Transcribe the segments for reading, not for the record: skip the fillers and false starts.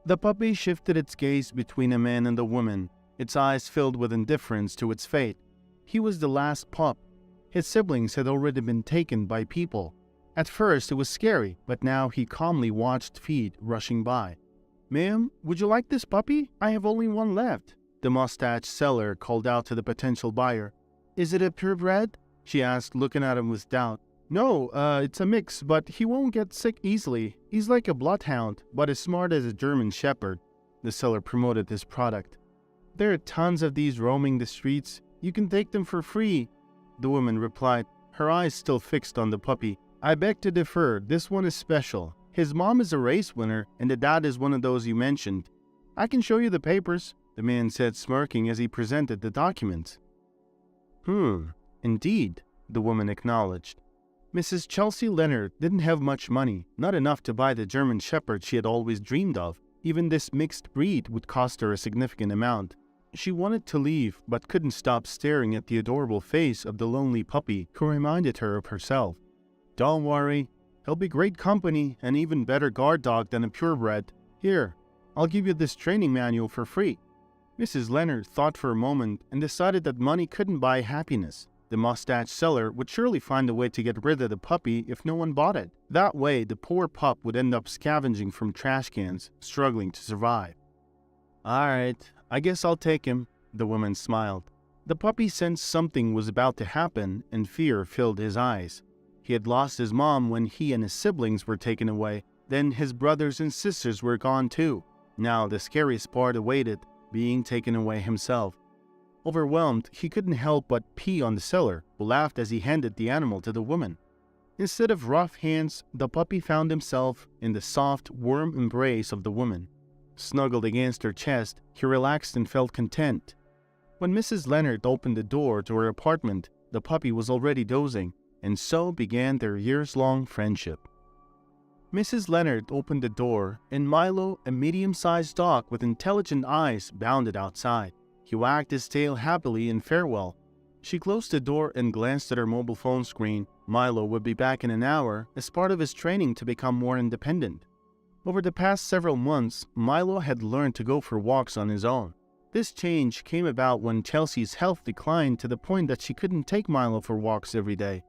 The puppy shifted its gaze between a man and a woman, its eyes filled with indifference to its fate. He was the last pup. His siblings had already been taken by people. At first it was scary, but now he calmly watched feet rushing by. "Ma'am, would you like this puppy? I have only one left," the mustache seller called out to the potential buyer. "Is it a purebred?" she asked, looking at him with doubt. "No, it's a mix, but he won't get sick easily. He's like a bloodhound, but as smart as a German shepherd." The seller promoted his product. "There are tons of these roaming the streets. You can take them for free," the woman replied, her eyes still fixed on the puppy. "I beg to differ, this one is special. His mom is a race winner, and the dad is one of those you mentioned. I can show you the papers," the man said, smirking as he presented the documents. Indeed," the woman acknowledged. Mrs. Chelsea Leonard didn't have much money, not enough to buy the German shepherd she had always dreamed of. Even this mixed breed would cost her a significant amount. She wanted to leave, but couldn't stop staring at the adorable face of the lonely puppy who reminded her of herself. "Don't worry, he'll be great company and even better guard dog than a purebred. Here, I'll give you this training manual for free." Mrs. Leonard thought for a moment and decided that money couldn't buy happiness. The mustache seller would surely find a way to get rid of the puppy if no one bought it. That way, the poor pup would end up scavenging from trash cans, struggling to survive. "All right, I guess I'll take him," the woman smiled. The puppy sensed something was about to happen, and fear filled his eyes. He had lost his mom when he and his siblings were taken away. Then his brothers and sisters were gone too. Now the scariest part awaited, being taken away himself. Overwhelmed, he couldn't help but pee on the seller, who laughed as he handed the animal to the woman. Instead of rough hands, the puppy found himself in the soft, warm embrace of the woman. Snuggled against her chest, he relaxed and felt content. When Mrs. Leonard opened the door to her apartment, the puppy was already dozing, and so began their years-long friendship. Mrs. Leonard opened the door, and Milo, a medium-sized dog with intelligent eyes, bounded outside. He wagged his tail happily in farewell. She closed the door and glanced at her mobile phone screen. Milo would be back in an hour as part of his training to become more independent. Over the past several months, Milo had learned to go for walks on his own. This change came about when Chelsea's health declined to the point that she couldn't take Milo for walks every day.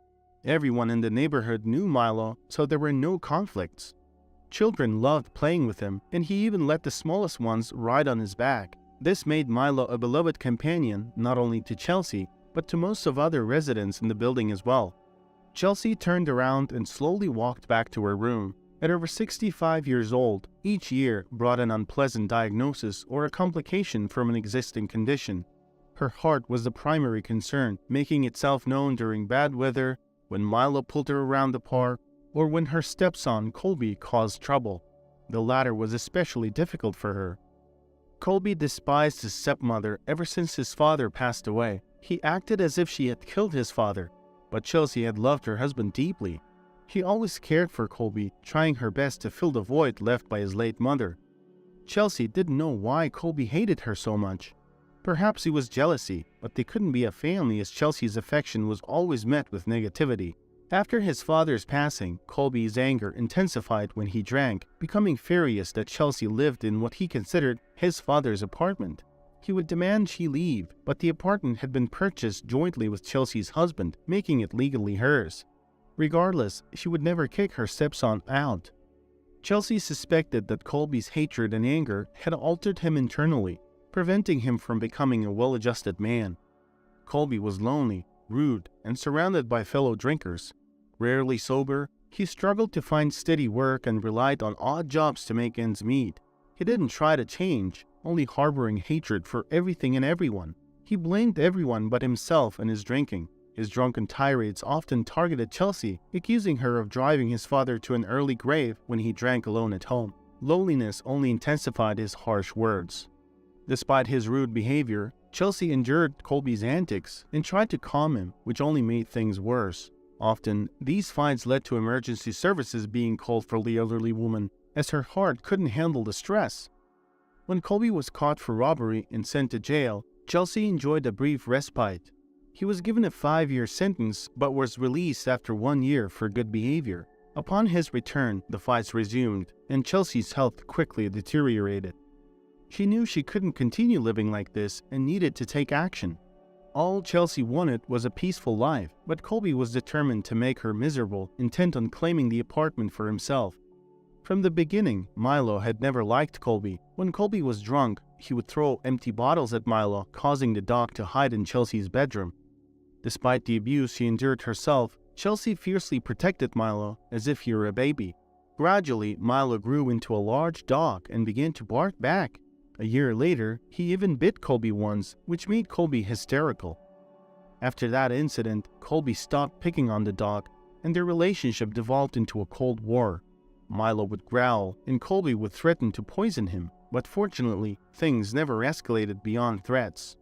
Everyone in the neighborhood knew Milo, so there were no conflicts. Children loved playing with him, and he even let the smallest ones ride on his back. This made Milo a beloved companion not only to Chelsea, but to most of other residents in the building as well. Chelsea turned around and slowly walked back to her room. At over 65 years old, each year brought an unpleasant diagnosis or a complication from an existing condition. Her heart was the primary concern, making itself known during bad weather, when Milo pulled her around the park, or when her stepson Colby caused trouble. The latter was especially difficult for her. Colby despised his stepmother ever since his father passed away. He acted as if she had killed his father, but Chelsea had loved her husband deeply. She always cared for Colby, trying her best to fill the void left by his late mother. Chelsea didn't know why Colby hated her so much. Perhaps it was jealousy, but they couldn't be a family as Chelsea's affection was always met with negativity. After his father's passing, Colby's anger intensified when he drank, becoming furious that Chelsea lived in what he considered his father's apartment. He would demand she leave, but the apartment had been purchased jointly with Chelsea's husband, making it legally hers. Regardless, she would never kick her stepson out. Chelsea suspected that Colby's hatred and anger had altered him internally, preventing him from becoming a well-adjusted man. Colby was lonely, rude, and surrounded by fellow drinkers. Rarely sober, he struggled to find steady work and relied on odd jobs to make ends meet. He didn't try to change, only harboring hatred for everything and everyone. He blamed everyone but himself and his drinking. His drunken tirades often targeted Chelsea, accusing her of driving his father to an early grave when he drank alone at home. Loneliness only intensified his harsh words. Despite his rude behavior, Chelsea endured Colby's antics and tried to calm him, which only made things worse. Often, these fights led to emergency services being called for the elderly woman, as her heart couldn't handle the stress. When Colby was caught for robbery and sent to jail, Chelsea enjoyed a brief respite. He was given a 5-year sentence but was released after 1 year for good behavior. Upon his return, the fights resumed, and Chelsea's health quickly deteriorated. She knew she couldn't continue living like this and needed to take action. All Chelsea wanted was a peaceful life, but Colby was determined to make her miserable, intent on claiming the apartment for himself. From the beginning, Milo had never liked Colby. When Colby was drunk, he would throw empty bottles at Milo, causing the dog to hide in Chelsea's bedroom. Despite the abuse she endured herself, Chelsea fiercely protected Milo as if he were a baby. Gradually, Milo grew into a large dog and began to bark back. A year later, he even bit Colby once, which made Colby hysterical. After that incident, Colby stopped picking on the dog, and their relationship devolved into a cold war. Milo would growl, and Colby would threaten to poison him, but fortunately, things never escalated beyond threats.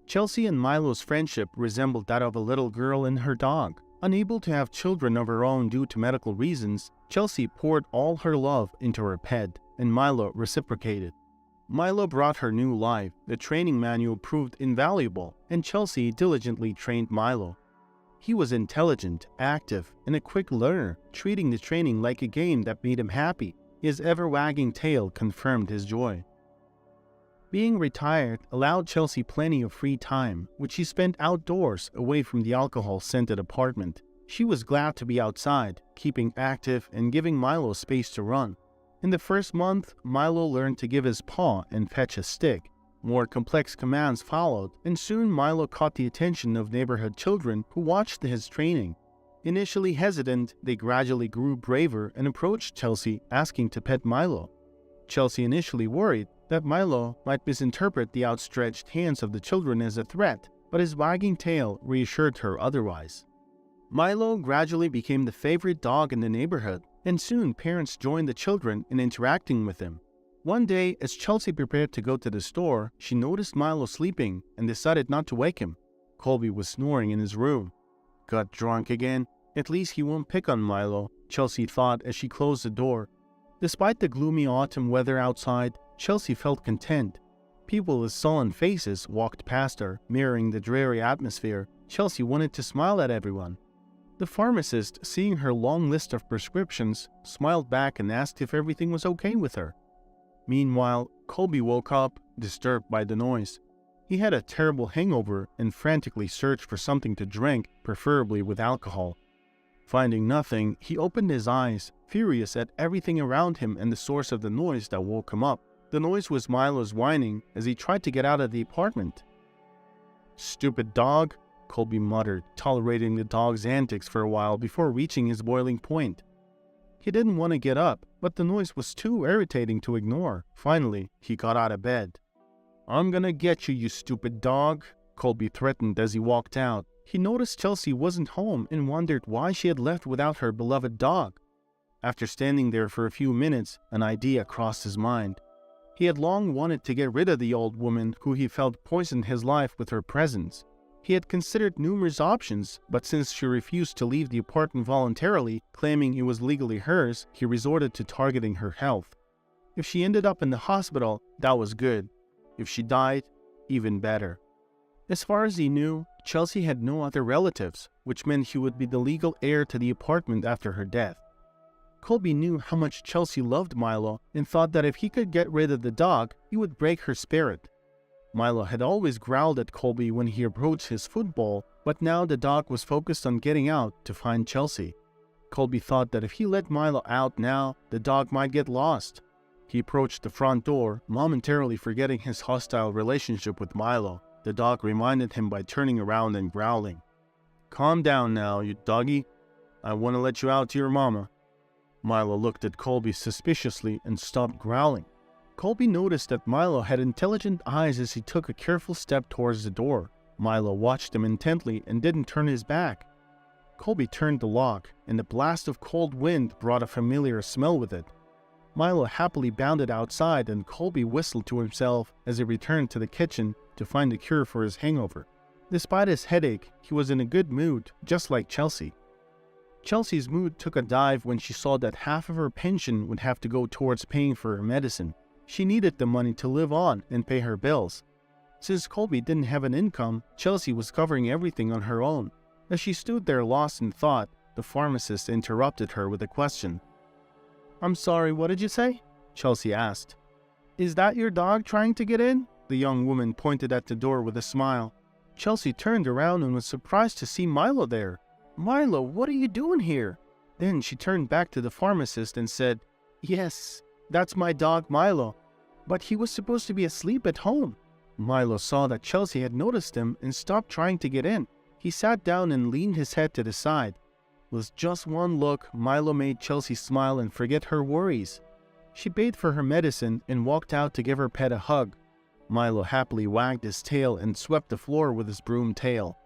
Chelsea and Milo's friendship resembled that of a little girl and her dog. Unable to have children of her own due to medical reasons, Chelsea poured all her love into her pet, and Milo reciprocated. Milo brought her new life. The training manual proved invaluable, and Chelsea diligently trained Milo. He was intelligent, active, and a quick learner, treating the training like a game that made him happy. His ever-wagging tail confirmed his joy. Being retired allowed Chelsea plenty of free time, which she spent outdoors, away from the alcohol-scented apartment. She was glad to be outside, keeping active and giving Milo space to run. In the first month, Milo learned to give his paw and fetch a stick. More complex commands followed, and soon Milo caught the attention of neighborhood children who watched his training. Initially hesitant, they gradually grew braver and approached Chelsea, asking to pet Milo. Chelsea initially worried that Milo might misinterpret the outstretched hands of the children as a threat, but his wagging tail reassured her otherwise. Milo gradually became the favorite dog in the neighborhood, and soon parents joined the children in interacting with him. One day, as Chelsea prepared to go to the store, she noticed Milo sleeping and decided not to wake him. Colby was snoring in his room. Got drunk again? At least he won't pick on Milo, Chelsea thought as she closed the door. Despite the gloomy autumn weather outside, Chelsea felt content. People with sullen faces walked past her, mirroring the dreary atmosphere. Chelsea wanted to smile at everyone. The pharmacist, seeing her long list of prescriptions, smiled back and asked if everything was okay with her. Meanwhile, Colby woke up, disturbed by the noise. He had a terrible hangover and frantically searched for something to drink, preferably with alcohol. Finding nothing, he opened his eyes, furious at everything around him and the source of the noise that woke him up. The noise was Milo's whining as he tried to get out of the apartment. "Stupid dog," Colby muttered, tolerating the dog's antics for a while before reaching his boiling point. He didn't want to get up, but the noise was too irritating to ignore. Finally, he got out of bed. "I'm gonna get you, you stupid dog," Colby threatened as he walked out. He noticed Chelsea wasn't home and wondered why she had left without her beloved dog. After standing there for a few minutes, an idea crossed his mind. He had long wanted to get rid of the old woman who he felt poisoned his life with her presence. He had considered numerous options, but since she refused to leave the apartment voluntarily, claiming it was legally hers, he resorted to targeting her health. If she ended up in the hospital, that was good. If she died, even better. As far as he knew, Chelsea had no other relatives, which meant he would be the legal heir to the apartment after her death. Colby knew how much Chelsea loved Milo and thought that if he could get rid of the dog, he would break her spirit. Milo had always growled at Colby when he approached his football, but now the dog was focused on getting out to find Chelsea. Colby thought that if he let Milo out now, the dog might get lost. He approached the front door, momentarily forgetting his hostile relationship with Milo. The dog reminded him by turning around and growling. "Calm down now, you doggy. I want to let you out to your mama." Milo looked at Colby suspiciously and stopped growling. Colby noticed that Milo had intelligent eyes as he took a careful step towards the door. Milo watched him intently and didn't turn his back. Colby turned the lock, and a blast of cold wind brought a familiar smell with it. Milo happily bounded outside, and Colby whistled to himself as he returned to the kitchen to find a cure for his hangover. Despite his headache, he was in a good mood, just like Chelsea. Chelsea's mood took a dive when she saw that half of her pension would have to go towards paying for her medicine. She needed the money to live on and pay her bills. Since Colby didn't have an income, Chelsea was covering everything on her own. As she stood there lost in thought, The pharmacist interrupted her with a question. "I'm sorry, what did you say?" Chelsea asked. "Is that your dog trying to get in?" The young woman pointed at the door with a smile. Chelsea turned around and was surprised to see Milo there. "Milo, what are you doing here?" Then she turned back to the pharmacist and said, "Yes, that's my dog Milo, but he was supposed to be asleep at home." Milo saw that Chelsea had noticed him and stopped trying to get in. He sat down and leaned his head to the side. With just one look, Milo made Chelsea smile and forget her worries. She paid for her medicine and walked out to give her pet a hug. Milo happily wagged his tail and swept the floor with his broom tail.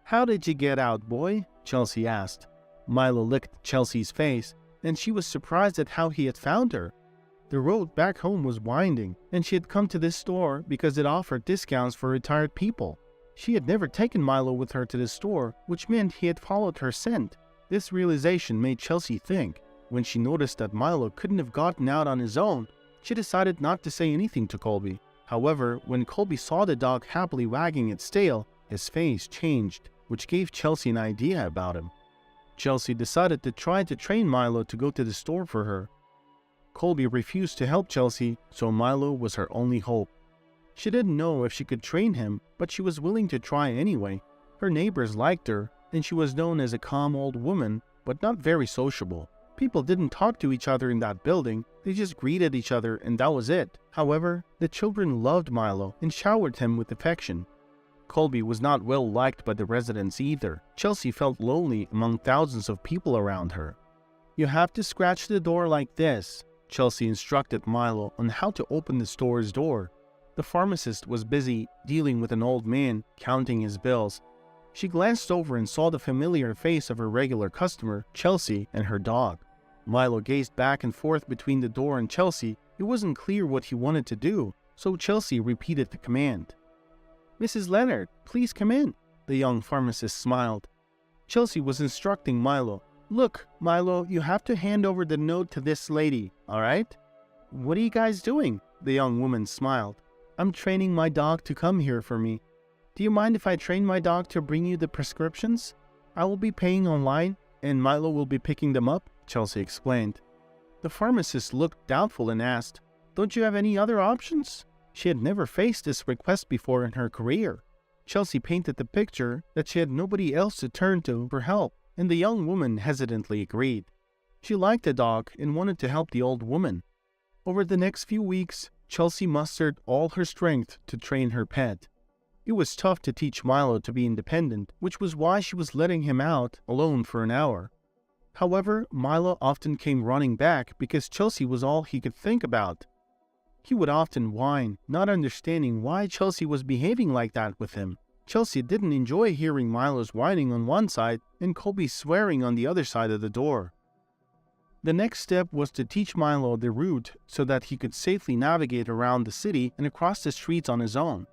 "How did you get out, boy?" Chelsea asked. Milo licked Chelsea's face, and she was surprised at how he had found her. The road back home was winding, and she had come to this store because it offered discounts for retired people. She had never taken Milo with her to the store, which meant he had followed her scent. This realization made Chelsea think. When she noticed that Milo couldn't have gotten out on his own, she decided not to say anything to Colby. However, when Colby saw the dog happily wagging its tail, his face changed, which gave Chelsea an idea about him. Chelsea decided to try to train Milo to go to the store for her. Colby refused to help Chelsea, so Milo was her only hope. She didn't know if she could train him, but she was willing to try anyway. Her neighbors liked her, and she was known as a calm old woman, but not very sociable. People didn't talk to each other in that building, they just greeted each other and that was it. However, the children loved Milo and showered him with affection. Colby was not well liked by the residents either. Chelsea felt lonely among thousands of people around her. "You have to scratch the door like this," Chelsea instructed Milo on how to open the store's door. The pharmacist was busy dealing with an old man, counting his bills. She glanced over and saw the familiar face of her regular customer, Chelsea, and her dog. Milo gazed back and forth between the door and Chelsea. It wasn't clear what he wanted to do, so Chelsea repeated the command. "Mrs. Leonard, please come in." The young pharmacist smiled. Chelsea was instructing Milo. "Look, Milo, you have to hand over the note to this lady, all right?" "What are you guys doing?" The young woman smiled. "I'm training my dog to come here for me. Do you mind if I train my dog to bring you the prescriptions? I will be paying online, and Milo will be picking them up," Chelsea explained. The pharmacist looked doubtful and asked, "Don't you have any other options?" She had never faced this request before in her career. Chelsea painted the picture that she had nobody else to turn to for help, and the young woman hesitantly agreed. She liked the dog and wanted to help the old woman. Over the next few weeks, Chelsea mustered all her strength to train her pet. It was tough to teach Milo to be independent, which was why she was letting him out alone for an hour. However, Milo often came running back because Chelsea was all he could think about. He would often whine, not understanding why Chelsea was behaving like that with him. Chelsea didn't enjoy hearing Milo's whining on one side and Colby swearing on the other side of the door. The next step was to teach Milo the route so that he could safely navigate around the city and across the streets on his own.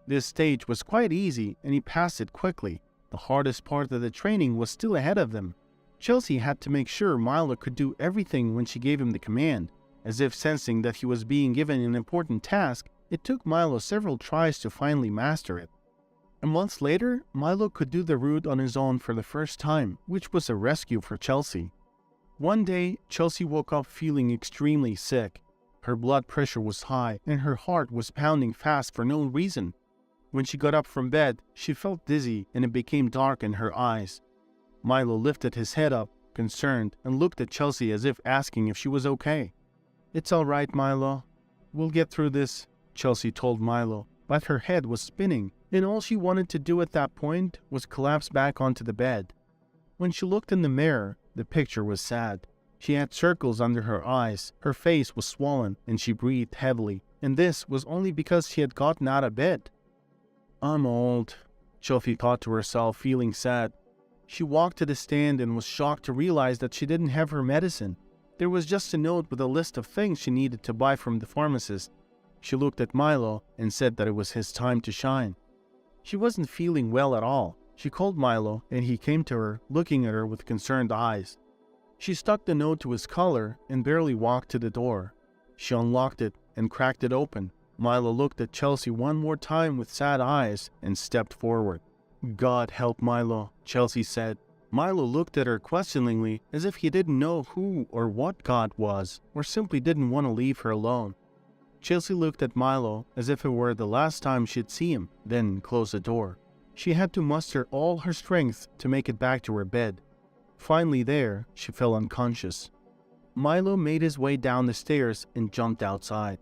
This stage was quite easy and he passed it quickly. The hardest part of the training was still ahead of them. Chelsea had to make sure Milo could do everything when she gave him the command. As if sensing that he was being given an important task, it took Milo several tries to finally master it. A month later, Milo could do the route on his own for the first time, which was a rescue for Chelsea. One day, Chelsea woke up feeling extremely sick. Her blood pressure was high and her heart was pounding fast for no reason. When she got up from bed, she felt dizzy and it became dark in her eyes. Milo lifted his head up, concerned, and looked at Chelsea as if asking if she was okay. "It's all right, Milo. We'll get through this," Chelsea told Milo, but her head was spinning, and all she wanted to do at that point was collapse back onto the bed. When she looked in the mirror, the picture was sad. She had circles under her eyes, her face was swollen, and she breathed heavily, and this was only because she had gotten out of bed. "I'm old," Chelsea thought to herself, feeling sad. She walked to the stand and was shocked to realize that she didn't have her medicine. There was just a note with a list of things she needed to buy from the pharmacist. She looked at Milo and said that it was his time to shine. She wasn't feeling well at all. She called Milo and he came to her, looking at her with concerned eyes. She stuck the note to his collar and barely walked to the door. She unlocked it and cracked it open. Milo looked at Chelsea one more time with sad eyes and stepped forward. "God help Milo," Chelsea said. Milo looked at her questioningly, as if he didn't know who or what God was, or simply didn't want to leave her alone. Chelsea looked at Milo as if it were the last time she'd see him, then closed the door. She had to muster all her strength to make it back to her bed. Finally there, she fell unconscious. Milo made his way down the stairs and jumped outside.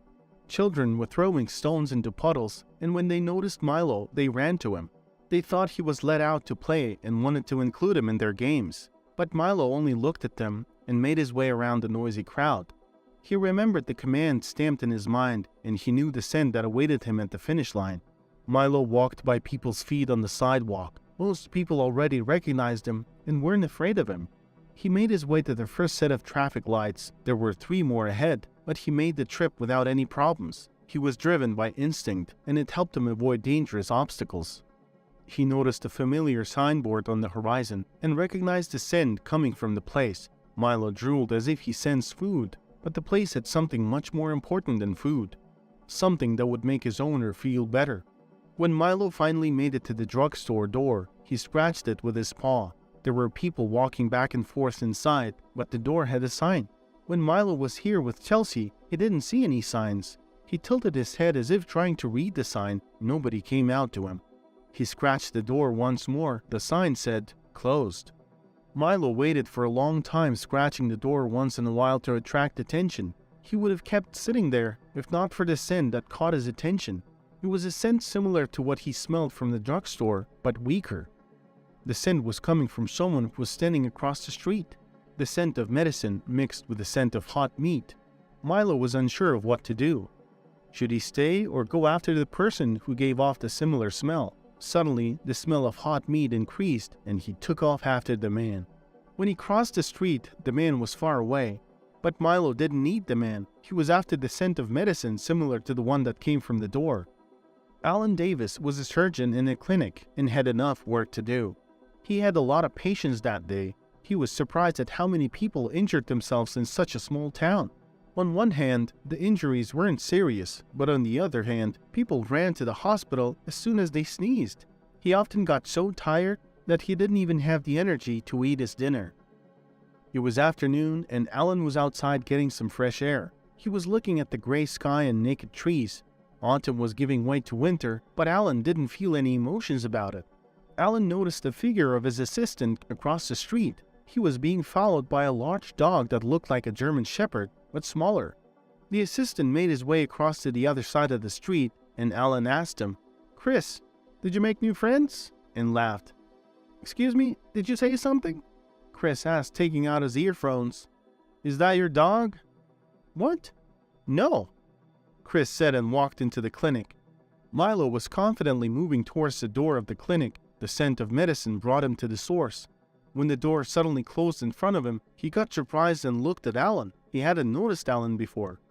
Children were throwing stones into puddles, and when they noticed Milo, they ran to him. They thought he was let out to play and wanted to include him in their games, but Milo only looked at them and made his way around the noisy crowd. He remembered the command stamped in his mind, and he knew the scent that awaited him at the finish line. Milo walked by people's feet on the sidewalk. Most people already recognized him and weren't afraid of him. He made his way to the first set of traffic lights. There were 3 more ahead, but he made the trip without any problems. He was driven by instinct, and it helped him avoid dangerous obstacles. He noticed a familiar signboard on the horizon and recognized the scent coming from the place. Milo drooled as if he sensed food, but the place had something much more important than food. Something that would make his owner feel better. When Milo finally made it to the drugstore door, he scratched it with his paw. There were people walking back and forth inside, but the door had a sign. When Milo was here with Chelsea, he didn't see any signs. He tilted his head as if trying to read the sign. Nobody came out to him. He scratched the door once more. The sign said, "Closed." Milo waited for a long time, scratching the door once in a while to attract attention. He would have kept sitting there if not for the scent that caught his attention. It was a scent similar to what he smelled from the drugstore, but weaker. The scent was coming from someone who was standing across the street. The scent of medicine mixed with the scent of hot meat. Milo was unsure of what to do. Should he stay or go after the person who gave off the similar smell? Suddenly, the smell of hot meat increased, and he took off after the man. When he crossed the street, the man was far away. But Milo didn't need the man. He was after the scent of medicine similar to the one that came from the door. Alan Davis was a surgeon in a clinic and had enough work to do. He had a lot of patients that day. He was surprised at how many people injured themselves in such a small town. On one hand, the injuries weren't serious, but on the other hand, people ran to the hospital as soon as they sneezed. He often got so tired that he didn't even have the energy to eat his dinner. It was afternoon, and Alan was outside getting some fresh air. He was looking at the gray sky and naked trees. Autumn was giving way to winter, but Alan didn't feel any emotions about it. Alan noticed the figure of his assistant across the street. He was being followed by a large dog that looked like a German shepherd, but smaller. The assistant made his way across to the other side of the street, and Alan asked him, "Chris, did you make new friends?" and laughed. "Excuse me, did you say something?" Chris asked, taking out his earphones. "Is that your dog?" "What?" "No," Chris said and walked into the clinic. Milo was confidently moving towards the door of the clinic. The scent of medicine brought him to the source. When the door suddenly closed in front of him, he got surprised and looked at Alan. He hadn't noticed Alan before.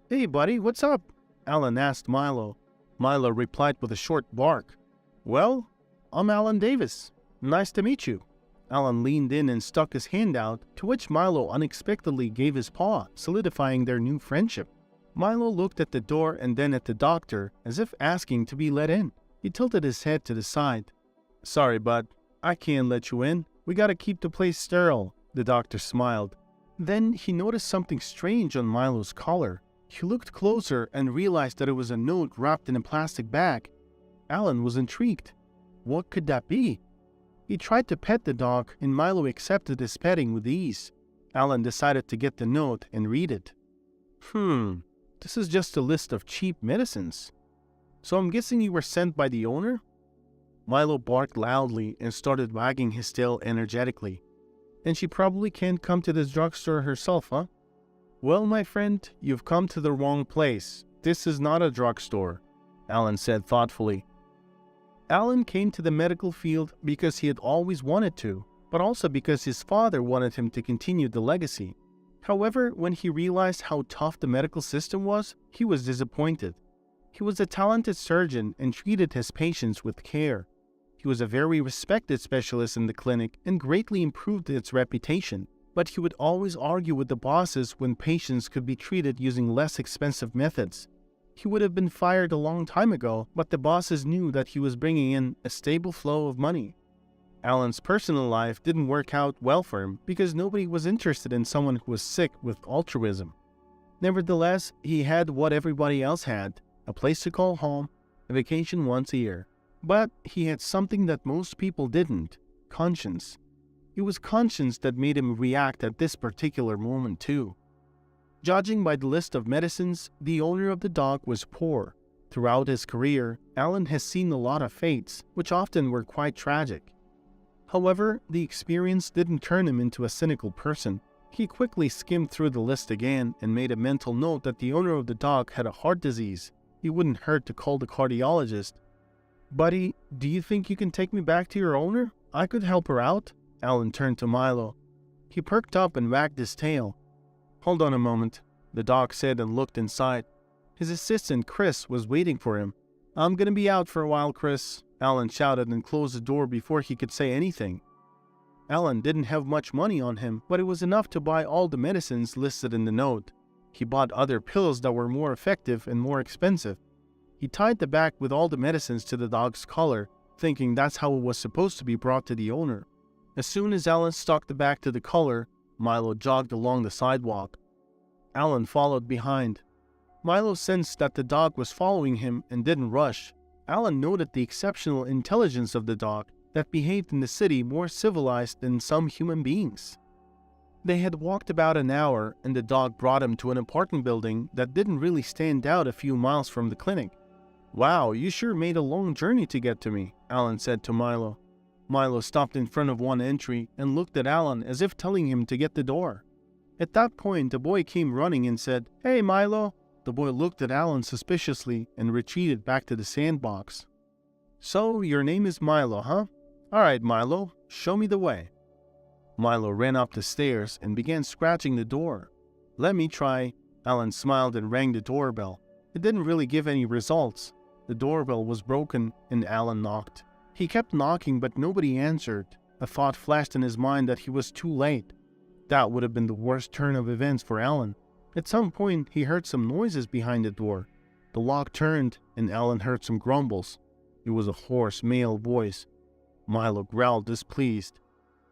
"Hey buddy, what's up?" Alan asked Milo. Milo replied with a short bark. "Well, I'm Alan Davis. Nice to meet you." Alan leaned in and stuck his hand out, to which Milo unexpectedly gave his paw, solidifying their new friendship. Milo looked at the door and then at the doctor, as if asking to be let in. He tilted his head to the side. "Sorry, bud. I can't let you in. We gotta keep the place sterile." The doctor smiled. Then he noticed something strange on Milo's collar. He looked closer and realized that it was a note wrapped in a plastic bag. Alan was intrigued. What could that be? He tried to pet the dog, and Milo accepted his petting with ease. Alan decided to get the note and read it. This is just a list of cheap medicines. So I'm guessing you were sent by the owner? Milo barked loudly and started wagging his tail energetically. And she probably can't come to this drugstore herself, huh? Well, my friend, you've come to the wrong place. This is not a drugstore, Alan said thoughtfully. Alan came to the medical field because he had always wanted to, but also because his father wanted him to continue the legacy. However, when he realized how tough the medical system was, he was disappointed. He was a talented surgeon and treated his patients with care. He was a very respected specialist in the clinic and greatly improved its reputation, but he would always argue with the bosses when patients could be treated using less expensive methods. He would have been fired a long time ago, but the bosses knew that he was bringing in a stable flow of money. Alan's personal life didn't work out well for him because nobody was interested in someone who was sick with altruism. Nevertheless, he had what everybody else had, a place to call home, a vacation once a year. But he had something that most people didn't: conscience. It was conscience that made him react at this particular moment too. Judging by the list of medicines, the owner of the dog was poor. Throughout his career, Alan has seen a lot of fates, which often were quite tragic. However, the experience didn't turn him into a cynical person. He quickly skimmed through the list again and made a mental note that the owner of the dog had a heart disease. It wouldn't hurt to call the cardiologist. "Buddy, do you think you can take me back to your owner? I could help her out." Alan turned to Milo. He perked up and wagged his tail. "Hold on a moment," the dog said and looked inside. His assistant, Chris, was waiting for him. "I'm gonna be out for a while, Chris," Alan shouted and closed the door before he could say anything. Alan didn't have much money on him, but it was enough to buy all the medicines listed in the note. He bought other pills that were more effective and more expensive. He tied the bag with all the medicines to the dog's collar, thinking that's how it was supposed to be brought to the owner. As soon as Alan stuck the bag to the collar, Milo jogged along the sidewalk. Alan followed behind. Milo sensed that the dog was following him and didn't rush. Alan noted the exceptional intelligence of the dog that behaved in the city more civilized than some human beings. They had walked about an hour and the dog brought him to an apartment building that didn't really stand out a few miles from the clinic. "Wow, you sure made a long journey to get to me," Alan said to Milo. Milo stopped in front of one entry and looked at Alan as if telling him to get the door. At that point, the boy came running and said, "Hey, Milo." The boy looked at Alan suspiciously and retreated back to the sandbox. "So, your name is Milo, huh? Alright, Milo, show me the way." Milo ran up the stairs and began scratching the door. "Let me try." Alan smiled and rang the doorbell. It didn't really give any results. The doorbell was broken and Alan knocked. He kept knocking but nobody answered. A thought flashed in his mind that he was too late. That would have been the worst turn of events for Alan. At some point, he heard some noises behind the door. The lock turned and Alan heard some grumbles. It was a hoarse male voice. Milo growled displeased.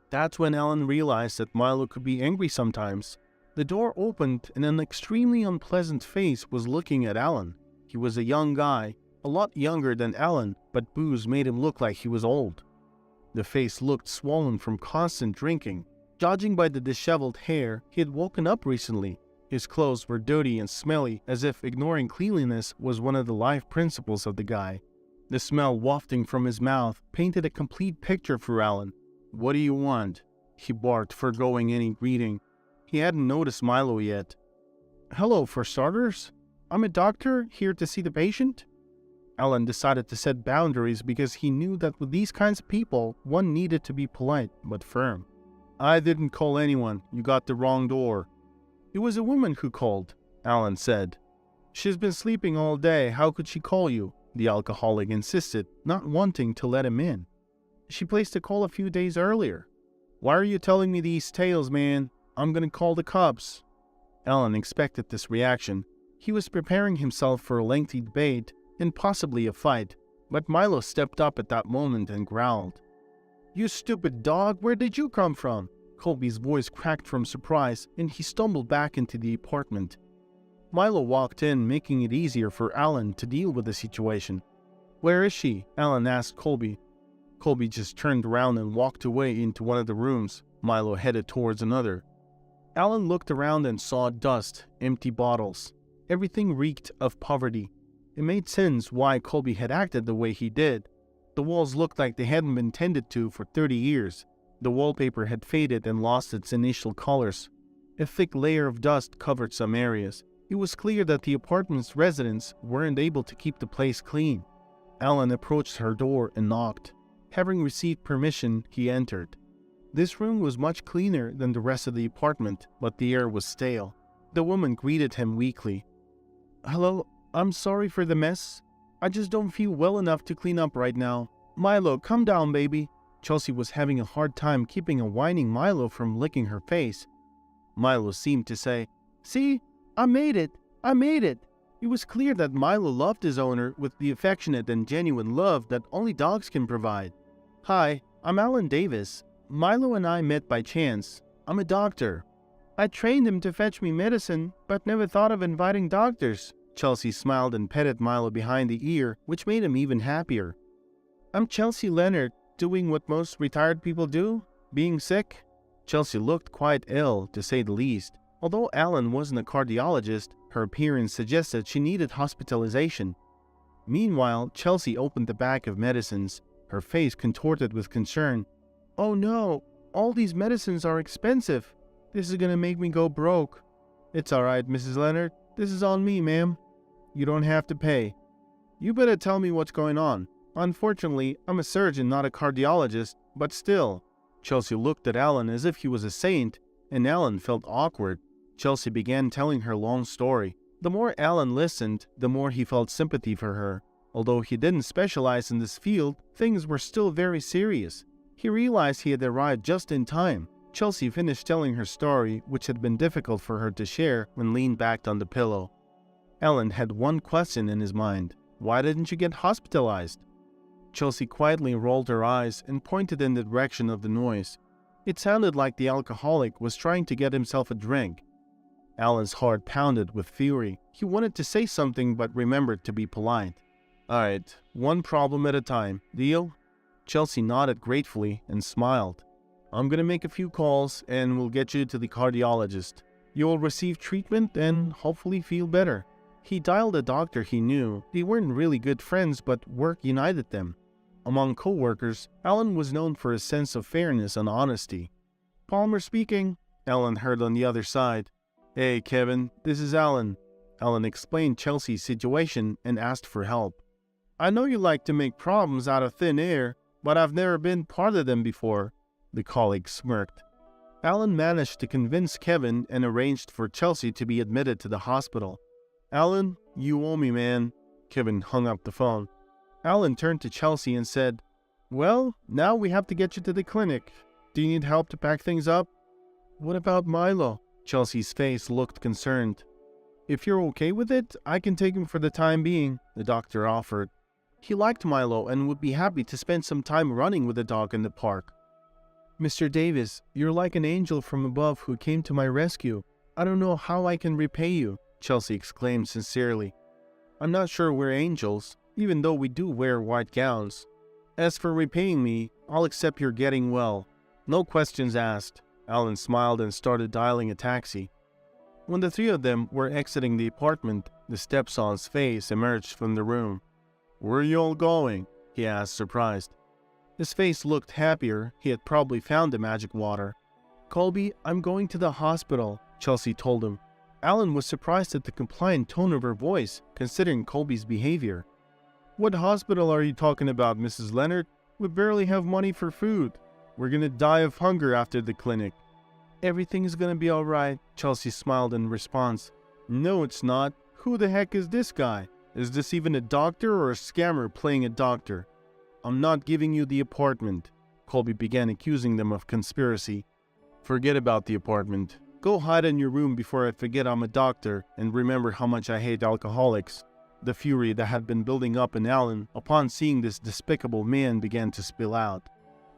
That's when Alan realized that Milo could be angry sometimes. The door opened and an extremely unpleasant face was looking at Alan. He was a young guy, a lot younger than Alan, but booze made him look like he was old. The face looked swollen from constant drinking. Judging by the disheveled hair, he had woken up recently. His clothes were dirty and smelly, as if ignoring cleanliness was one of the life principles of the guy. The smell wafting from his mouth painted a complete picture for Alan. "What do you want?" he barked, foregoing any greeting. He hadn't noticed Milo yet. "Hello, for starters. I'm a doctor, here to see the patient." Alan decided to set boundaries because he knew that with these kinds of people, one needed to be polite but firm. "I didn't call anyone. You got the wrong door." "It was a woman who called," Alan said. "She's been sleeping all day. How could she call you?" the alcoholic insisted, not wanting to let him in. "She placed a call a few days earlier." "Why are you telling me these tales, man? I'm gonna call the cops." Alan expected this reaction. He was preparing himself for a lengthy debate and possibly a fight, but Milo stepped up at that moment and growled. "You stupid dog, where did you come from?" Colby's voice cracked from surprise, and he stumbled back into the apartment. Milo walked in, making it easier for Alan to deal with the situation. "Where is she?" Alan asked Colby. Colby just turned around and walked away into one of the rooms. Milo headed towards another. Alan looked around and saw dust, empty bottles. Everything reeked of poverty. It made sense why Colby had acted the way he did. The walls looked like they hadn't been tended to for 30 years. The wallpaper had faded and lost its initial colors. A thick layer of dust covered some areas. It was clear that the apartment's residents weren't able to keep the place clean. Alan approached her door and knocked. Having received permission, he entered. This room was much cleaner than the rest of the apartment, but the air was stale. The woman greeted him weakly. "Hello, I'm sorry for the mess. I just don't feel well enough to clean up right now. Milo, come down, baby." Chelsea was having a hard time keeping a whining Milo from licking her face. Milo seemed to say, "See, I made it. I made it." It was clear that Milo loved his owner with the affectionate and genuine love that only dogs can provide. "Hi, I'm Alan Davis. Milo and I met by chance. I'm a doctor. I trained him to fetch me medicine, but never thought of inviting doctors. Chelsea smiled and petted Milo behind the ear, which made him even happier. I'm Chelsea Leonard, doing what most retired people do, being sick. Chelsea looked quite ill, to say the least. Although Alan wasn't a cardiologist, her appearance suggested she needed hospitalization. Meanwhile, Chelsea opened the bag of medicines, her face contorted with concern. Oh no, all these medicines are expensive. This is gonna make me go broke. It's alright, Mrs. Leonard. This is on me, ma'am. You don't have to pay. You better tell me what's going on. Unfortunately, I'm a surgeon, not a cardiologist, but still. Chelsea looked at Alan as if he was a saint, and Alan felt awkward. Chelsea began telling her long story. The more Alan listened, the more he felt sympathy for her. Although he didn't specialize in this field, things were still very serious. He realized he had arrived just in time. Chelsea finished telling her story, which had been difficult for her to share, when leaned back on the pillow. Alan had one question in his mind. Why didn't you get hospitalized? Chelsea quietly rolled her eyes and pointed in the direction of the noise. It sounded like the alcoholic was trying to get himself a drink. Alan's heart pounded with fury. He wanted to say something but remembered to be polite. Alright, one problem at a time. Deal? Chelsea nodded gratefully and smiled. I'm gonna make a few calls and we'll get you to the cardiologist. You'll receive treatment and hopefully feel better. He dialed a doctor he knew. They weren't really good friends, but work united them. Among co-workers, Alan was known for his sense of fairness and honesty. Palmer speaking, Alan heard on the other side. Hey, Kevin, this is Alan. Alan explained Chelsea's situation and asked for help. I know you like to make problems out of thin air, but I've never been part of them before, the colleague smirked. Alan managed to convince Kevin and arranged for Chelsea to be admitted to the hospital. Alan, you owe me, man. Kevin hung up the phone. Alan turned to Chelsea and said, Well, now we have to get you to the clinic. Do you need help to pack things up? What about Milo? Chelsea's face looked concerned. If you're okay with it, I can take him for the time being, the doctor offered. He liked Milo and would be happy to spend some time running with the dog in the park. Mr. Davis, you're like an angel from above who came to my rescue. I don't know how I can repay you, Chelsea exclaimed sincerely. I'm not sure we're angels, even though we do wear white gowns. As for repaying me, I'll accept your getting well. No questions asked. Alan smiled and started dialing a taxi. When the three of them were exiting the apartment, the stepson's face emerged from the room. Where are you all going? He asked, surprised. His face looked happier. He had probably found the magic water. Colby, I'm going to the hospital, Chelsea told him. Alan was surprised at the compliant tone of her voice, considering Colby's behavior. What hospital are you talking about, Mrs. Leonard? We barely have money for food. We're gonna die of hunger after the clinic. Everything's gonna be alright, Chelsea smiled in response. No, it's not. Who the heck is this guy? Is this even a doctor or a scammer playing a doctor? I'm not giving you the apartment. Colby began accusing them of conspiracy. Forget about the apartment. Go hide in your room before I forget I'm a doctor and remember how much I hate alcoholics. The fury that had been building up in Alan upon seeing this despicable man began to spill out.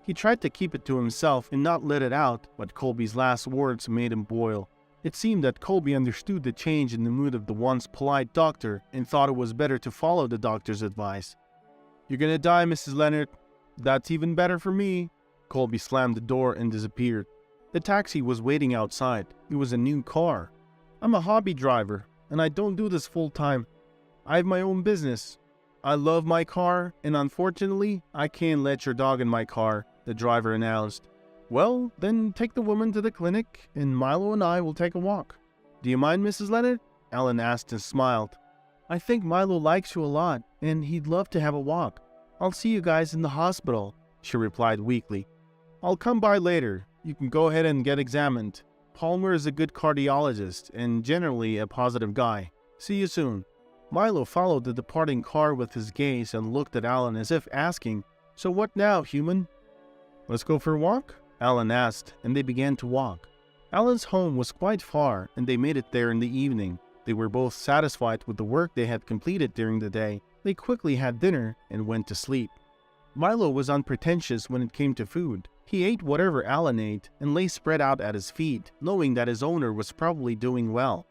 He tried to keep it to himself and not let it out, but Colby's last words made him boil. It seemed that Colby understood the change in the mood of the once polite doctor and thought it was better to follow the doctor's advice. You're gonna die, Mrs. Leonard. That's even better for me. Colby slammed the door and disappeared. The taxi was waiting outside. It was a new car. I'm a hobby driver, and I don't do this full time. I have my own business. I love my car, and unfortunately, I can't let your dog in my car, the driver announced. Well, then take the woman to the clinic, and Milo and I will take a walk. Do you mind, Mrs. Leonard? Alan asked and smiled. I think Milo likes you a lot, and he'd love to have a walk. I'll see you guys in the hospital, she replied weakly. I'll come by later. You can go ahead and get examined. Palmer is a good cardiologist and generally a positive guy. See you soon. Milo followed the departing car with his gaze and looked at Alan as if asking, So what now, human? Let's go for a walk? Alan asked, and they began to walk. Alan's home was quite far, and they made it there in the evening. They were both satisfied with the work they had completed during the day. They quickly had dinner and went to sleep. Milo was unpretentious when it came to food. He ate whatever Alan ate and lay spread out at his feet, knowing that his owner was probably doing well.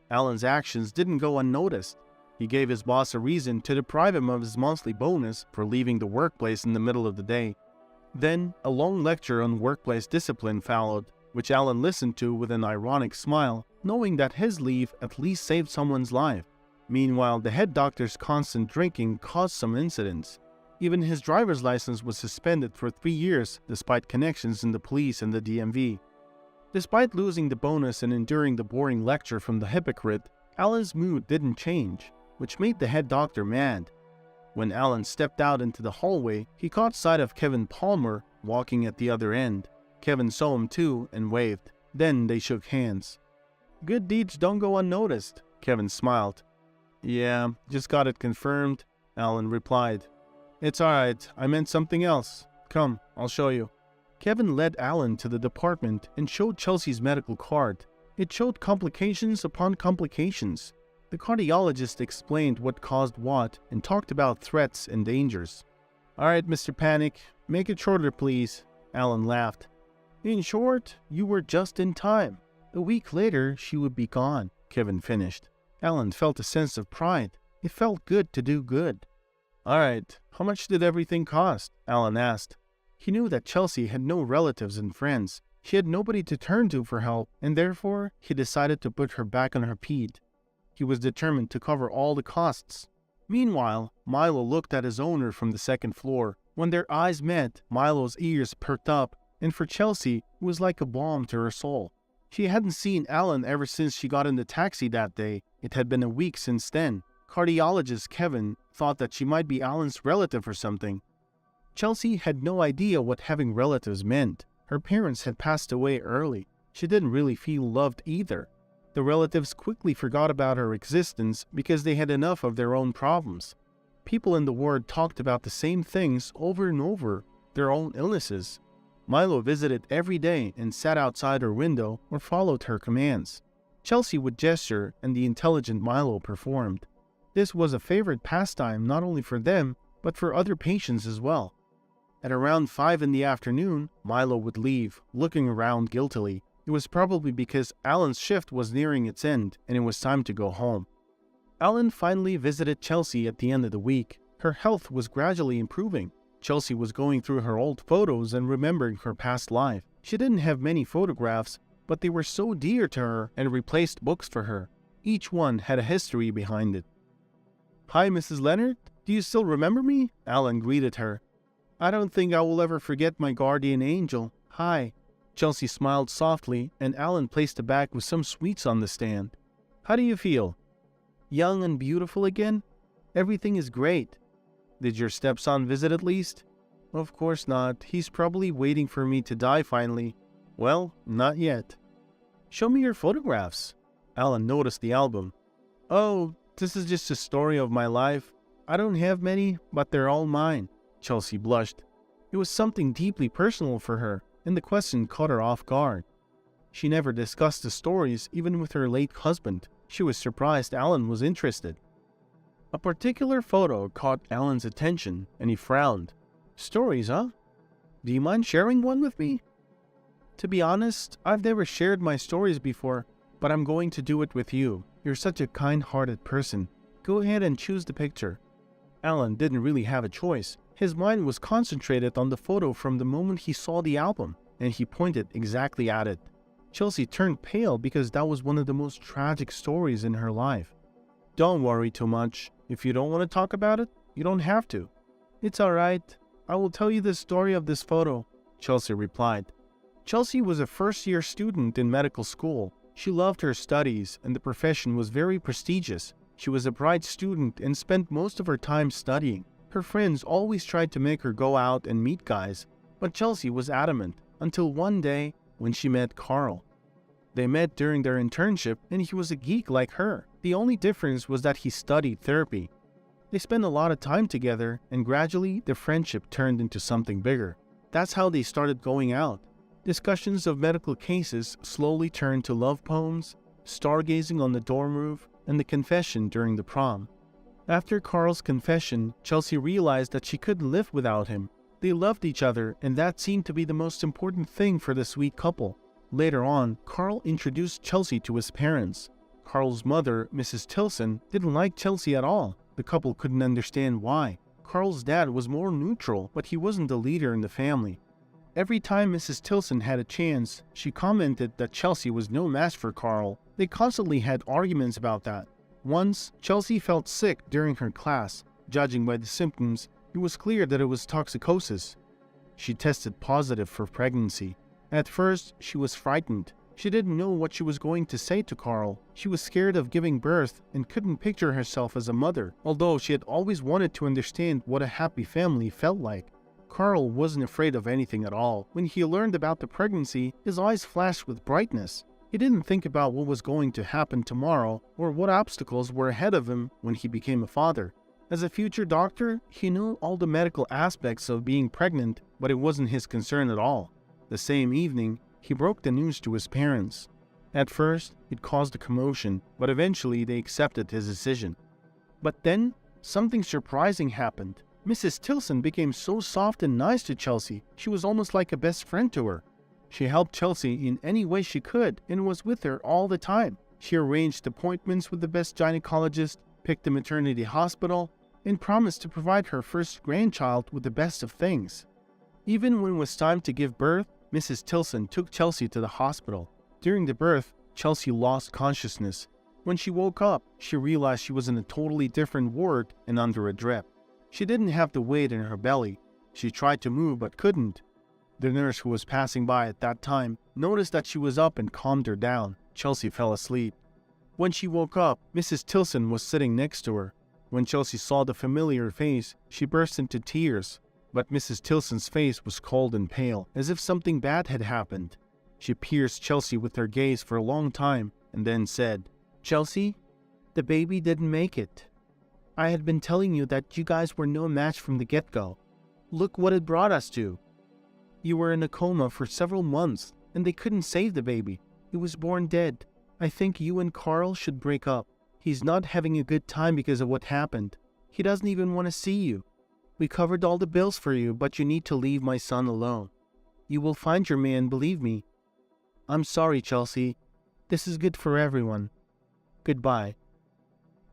Alan's actions didn't go unnoticed. He gave his boss a reason to deprive him of his monthly bonus for leaving the workplace in the middle of the day. Then, a long lecture on workplace discipline followed, which Alan listened to with an ironic smile, knowing that his leave at least saved someone's life. Meanwhile, the head doctor's constant drinking caused some incidents. Even his driver's license was suspended for 3 years despite connections in the police and the DMV. Despite losing the bonus and enduring the boring lecture from the hypocrite, Alan's mood didn't change, which made the head doctor mad. When Alan stepped out into the hallway, he caught sight of Kevin Palmer walking at the other end. Kevin saw him too and waved. Then they shook hands. "Good deeds don't go unnoticed," Kevin smiled. "Yeah, just got it confirmed," Alan replied. "It's alright, I meant something else. Come, I'll show you." Kevin led Alan to the department and showed Chelsea's medical card. It showed complications upon complications. The cardiologist explained what caused what and talked about threats and dangers. "Alright, Mr. Panic, make it shorter please," Alan laughed. "In short, you were just in time. A week later, she would be gone," Kevin finished. Alan felt a sense of pride. It felt good to do good. "Alright, how much did everything cost?" Alan asked. He knew that Chelsea had no relatives and friends. She had nobody to turn to for help, and therefore he decided to put her back on her feet. He was determined to cover all the costs. Meanwhile, Milo looked at his owner from the second floor. When their eyes met, Milo's ears perked up, and for Chelsea, it was like a balm to her soul. She hadn't seen Alan ever since she got in the taxi that day. It had been a week since then. Cardiologist Kevin thought that she might be Alan's relative or something. Chelsea had no idea what having relatives meant. Her parents had passed away early. She didn't really feel loved either. The relatives quickly forgot about her existence because they had enough of their own problems. People in the ward talked about the same things over and over, their own illnesses. Milo visited every day and sat outside her window or followed her commands. Chelsea would gesture and the intelligent Milo performed. This was a favorite pastime not only for them, but for other patients as well. At around 5 in the afternoon, Milo would leave, looking around guiltily. It was probably because Alan's shift was nearing its end and it was time to go home. Alan finally visited Chelsea at the end of the week. Her health was gradually improving. Chelsea was going through her old photos and remembering her past life. She didn't have many photographs, but they were so dear to her and replaced books for her. Each one had a history behind it. "Hi, Mrs. Leonard. Do you still remember me?" Alan greeted her. "I don't think I will ever forget my guardian angel. Hi." Chelsea smiled softly, and Alan placed a bag with some sweets on the stand. "How do you feel? Young and beautiful again?" "Everything is great." "Did your stepson visit at least?" "Of course not. He's probably waiting for me to die finally." "Well, not yet." "Show me your photographs." Alan noticed the album. "Oh, this is just a story of my life. I don't have many, but they're all mine." Chelsea blushed. It was something deeply personal for her, and the question caught her off guard. She never discussed the stories, even with her late husband. She was surprised Alan was interested. A particular photo caught Alan's attention, and he frowned. "Stories, huh? Do you mind sharing one with me?" "To be honest, I've never shared my stories before, but I'm going to do it with you. You're such a kind-hearted person. Go ahead and choose the picture." Alan didn't really have a choice. His mind was concentrated on the photo from the moment he saw the album, and he pointed exactly at it. Chelsea turned pale because that was one of the most tragic stories in her life. "Don't worry too much. If you don't want to talk about it, you don't have to." "It's alright. I will tell you the story of this photo," Chelsea replied. Chelsea was a first-year student in medical school. She loved her studies, and the profession was very prestigious. She was a bright student and spent most of her time studying. Her friends always tried to make her go out and meet guys, but Chelsea was adamant, until one day when she met Carl. They met during their internship, and he was a geek like her. The only difference was that he studied therapy. They spent a lot of time together, and gradually the friendship turned into something bigger. That's how they started going out. Discussions of medical cases slowly turned to love poems, stargazing on the dorm roof, and the confession during the prom. After Carl's confession, Chelsea realized that she couldn't live without him. They loved each other, and that seemed to be the most important thing for the sweet couple. Later on, Carl introduced Chelsea to his parents. Carl's mother, Mrs. Tilson, didn't like Chelsea at all. The couple couldn't understand why. Carl's dad was more neutral, but he wasn't the leader in the family. Every time Mrs. Tilson had a chance, she commented that Chelsea was no match for Carl. They constantly had arguments about that. Once, Chelsea felt sick during her class. Judging by the symptoms, it was clear that it was toxicosis. She tested positive for pregnancy. At first, she was frightened. She didn't know what she was going to say to Carl. She was scared of giving birth and couldn't picture herself as a mother, although she had always wanted to understand what a happy family felt like. Carl wasn't afraid of anything at all. When he learned about the pregnancy, his eyes flashed with brightness. He didn't think about what was going to happen tomorrow or what obstacles were ahead of him when he became a father. As a future doctor, he knew all the medical aspects of being pregnant, but it wasn't his concern at all. The same evening, he broke the news to his parents. At first, it caused a commotion, but eventually they accepted his decision. But then, something surprising happened. Mrs. Tilson became so soft and nice to Chelsea, she was almost like a best friend to her. She helped Chelsea in any way she could and was with her all the time. She arranged appointments with the best gynecologist, picked a maternity hospital, and promised to provide her first grandchild with the best of things. Even when it was time to give birth, Mrs. Tilson took Chelsea to the hospital. During the birth, Chelsea lost consciousness. When she woke up, she realized she was in a totally different ward and under a drip. She didn't have the weight in her belly. She tried to move but couldn't. The nurse who was passing by at that time noticed that she was up and calmed her down. Chelsea fell asleep. When she woke up, Mrs. Tilson was sitting next to her. When Chelsea saw the familiar face, she burst into tears. But Mrs. Tilson's face was cold and pale, as if something bad had happened. She pierced Chelsea with her gaze for a long time, and then said, "Chelsea, the baby didn't make it. I had been telling you that you guys were no match from the get-go. Look what it brought us to. You were in a coma for several months, and they couldn't save the baby. It was born dead. I think you and Carl should break up. He's not having a good time because of what happened. He doesn't even want to see you. We covered all the bills for you, but you need to leave my son alone. You will find your man, believe me. I'm sorry, Chelsea. This is good for everyone. Goodbye."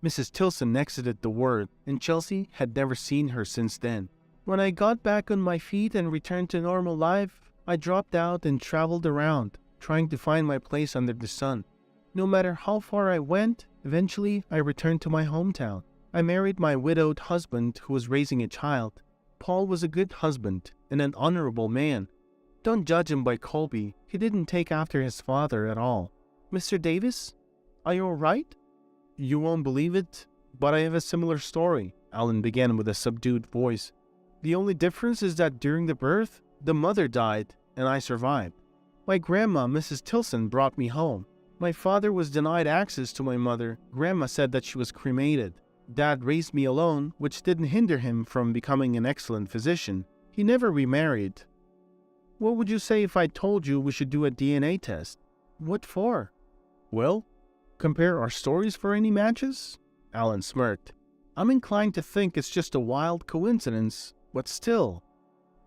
Mrs. Tilson exited the ward, and Chelsea had never seen her since then. When I got back on my feet and returned to normal life, I dropped out and traveled around, trying to find my place under the sun. No matter how far I went, eventually I returned to my hometown. I married my widowed husband who was raising a child. Paul was a good husband and an honorable man. Don't judge him by Colby. He didn't take after his father at all. Mr. Davis, are you all right? You won't believe it, but I have a similar story, Alan began with a subdued voice. The only difference is that during the birth, the mother died and I survived. My grandma, Mrs. Tilson, brought me home. My father was denied access to my mother. Grandma said that she was cremated. Dad raised me alone, which didn't hinder him from becoming an excellent physician. He never remarried. What would you say if I told you we should do a DNA test? What for? Well, compare our stories for any matches? Alan smirked. I'm inclined to think it's just a wild coincidence, but still,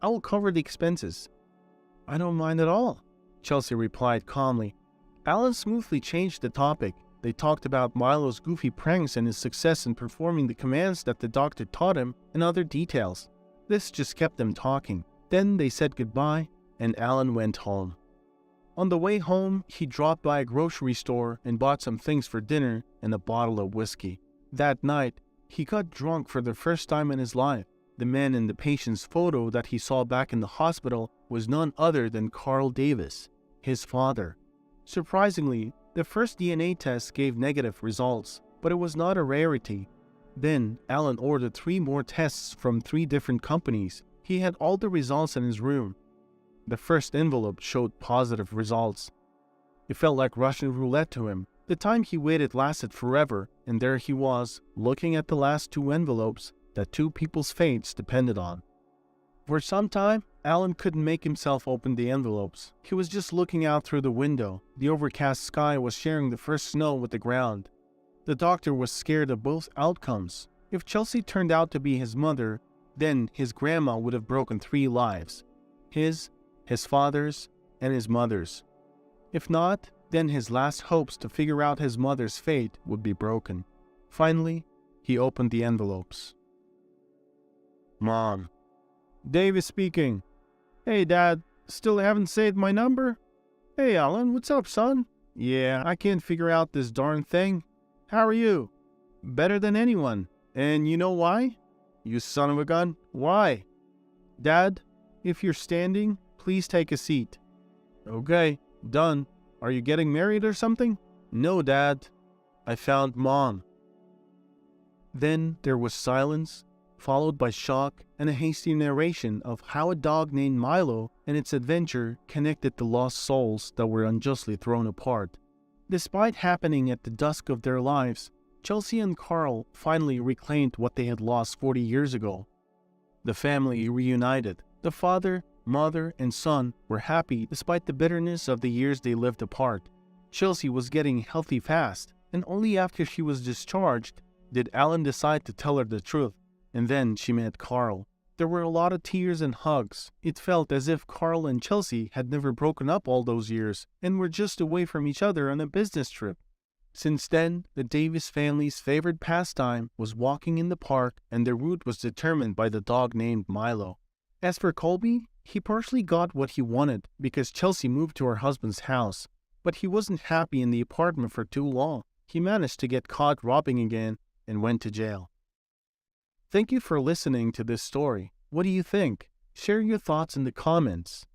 I will cover the expenses. I don't mind at all, Chelsea replied calmly. Alan smoothly changed the topic. They talked about Milo's goofy pranks and his success in performing the commands that the doctor taught him and other details. This just kept them talking. Then they said goodbye, and Alan went home. On the way home, he dropped by a grocery store and bought some things for dinner and a bottle of whiskey. That night, he got drunk for the first time in his life. The man in the patient's photo that he saw back in the hospital was none other than Carl Davis, his father. Surprisingly, the first DNA test gave negative results, but it was not a rarity. Then, Alan ordered 3 more tests from 3 different companies. He had all the results in his room. The first envelope showed positive results. It felt like Russian roulette to him. The time he waited lasted forever, and there he was, looking at the last 2 envelopes that 2 people's fates depended on. For some time, Alan couldn't make himself open the envelopes. He was just looking out through the window. The overcast sky was sharing the first snow with the ground. The doctor was scared of both outcomes. If Chelsea turned out to be his mother, then his grandma would have broken 3 lives: his father's, and his mother's. If not, then his last hopes to figure out his mother's fate would be broken. Finally, he opened the envelopes. Mom. Davis speaking. Hey, Dad, still haven't saved my number? Hey, Alan, what's up, son? Yeah, I can't figure out this darn thing. How are you? Better than anyone. And you know why? You son of a gun. Why? Dad, if you're standing, please take a seat. Okay, done. Are you getting married or something? No, Dad. I found Mom. Then there was silence, followed by shock and a hasty narration of how a dog named Milo and its adventure connected the lost souls that were unjustly thrown apart. Despite happening at the dusk of their lives, Chelsea and Carl finally reclaimed what they had lost 40 years ago. The family reunited. The father, mother, and son were happy despite the bitterness of the years they lived apart. Chelsea was getting healthy fast, and only after she was discharged did Alan decide to tell her the truth. And then she met Carl. There were a lot of tears and hugs. It felt as if Carl and Chelsea had never broken up all those years and were just away from each other on a business trip. Since then, the Davis family's favorite pastime was walking in the park, and their route was determined by the dog named Milo. As for Colby, he partially got what he wanted because Chelsea moved to her husband's house, but he wasn't happy in the apartment for too long. He managed to get caught robbing again and went to jail. Thank you for listening to this story. What do you think? Share your thoughts in the comments.